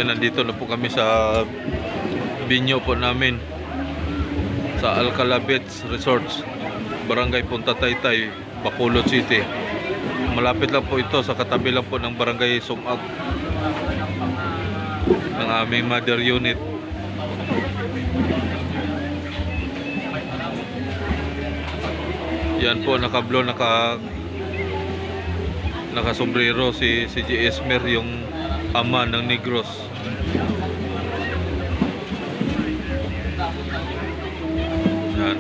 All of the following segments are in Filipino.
Yan, nandito na po kami sa binyo po namin sa Alcala Beach Resorts, Barangay Punta Taytay, Bacolod City. Malapit lang po ito, sa katabi lang po ng Barangay Sumag ng aming mother unit. Yan po, naka-blue, naka-sombrero si G. Esmer, yung ama ng Negros. Yan.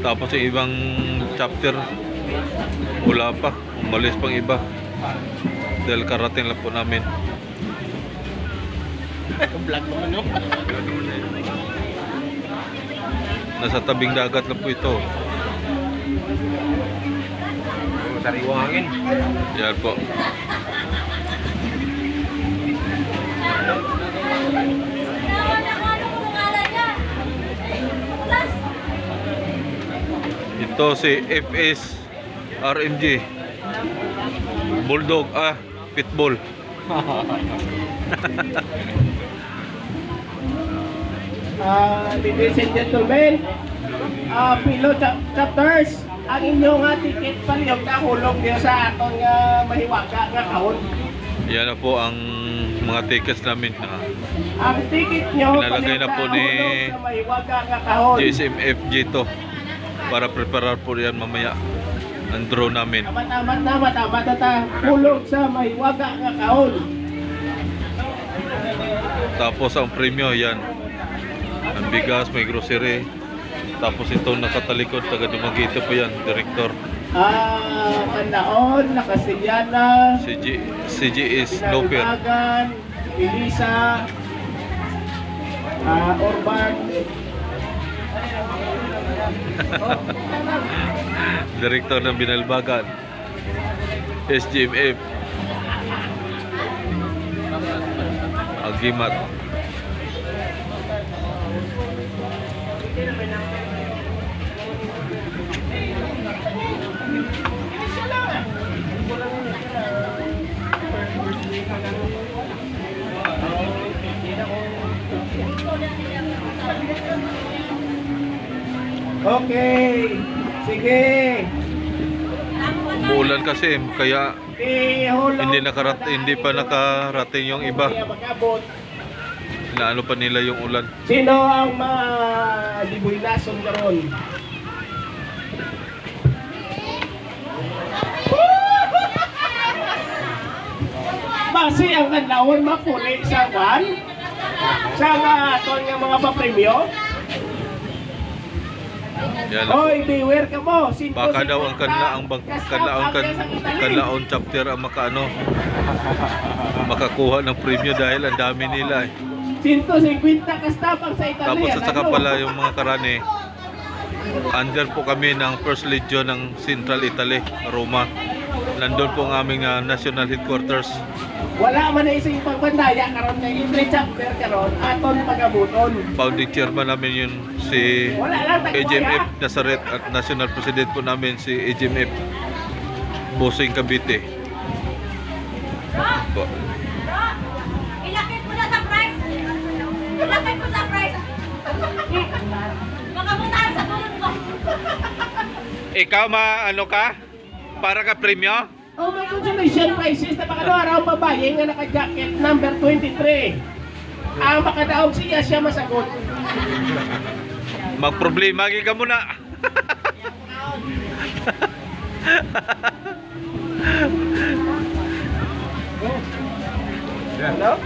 Tapos yung ibang chapter wala pa, umalis pang iba dahil karating lang po namin. Vlog naman yun. Nasa tabing dagat lang po ito. Sariwangin. Yan po. Ito si FS RMG Bulldog, Pitbull. Ladies and gentlemen, Pilo chapters, ang inyong ticket palihog na hulog niya sa aton nga mahiwaga nga kahon. Yan na po ang mga tickets namin. Ang ticket nyo Pinalagay na po ni sa mahiwaga nga kahon. GSMFG to para preparar po yan mamaya ang drone namin. Tama, hulog sa mahiwaga nga kahon. Tapos ang premyo yan, ang bigas, may grocery. Tapos itong nakatalikod, taga Dumaguete po yan, director. Kanlaon, Nakasilyana, CG is Loper. Pinalbagan, Elisa, Orban. Director ng Binalbagan, SGMF, Agimat. Okay, sige. Umuulan kasi kaya hindi pa nakarating yung iba. Inaano pa nila yung ulan. Sino ang maliboy lason karon? Basi ang kanlaon mapuli sa kwan? Sa aton nga mga papremyo? Yan na po. Hoy, beware ka mo. Baka daw ang kanlaon chapter ang makakuha ng premyo dahil ang dami nila eh. 150 kastapang sa Italia. Tapos at saka pala yung mga karane, under po kami ng First Legion ng Central Italy, Roma. Nandun po ang aming national headquarters. Wala man na isang pagbandaya karon nga every chapter karon aton pagabuton. Founding chairman namin yun si AGMF Nazaret at national president po namin si AGMF Bossing Cavite. Po. Ilapit mo na sa price. Ilapit mo sa price. Makamutahan sa tulog mo. Ikaw ano ka? Para ka premyo? Oh, may consolation prizes na makadawaraw babae nga naka-jacket number 23. Ang makadaog siya masagot. Magproblema ka muna. Hello?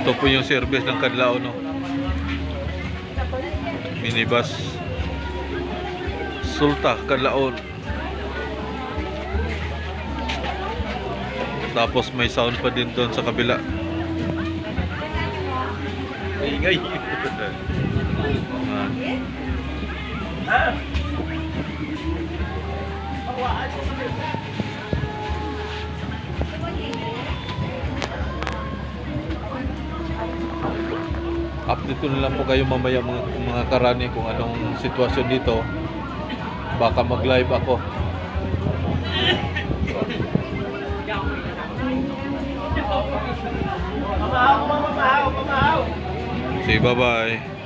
Ito po yung service ng Kadlao, no? Minibus Sulta, Kadlaon. Tapos may sound pa din doon sa kabila. Ingay. Update ko na lang po kayo mamaya mga karani kung anong sitwasyon dito. Baka mag-live ako. Say bye-bye.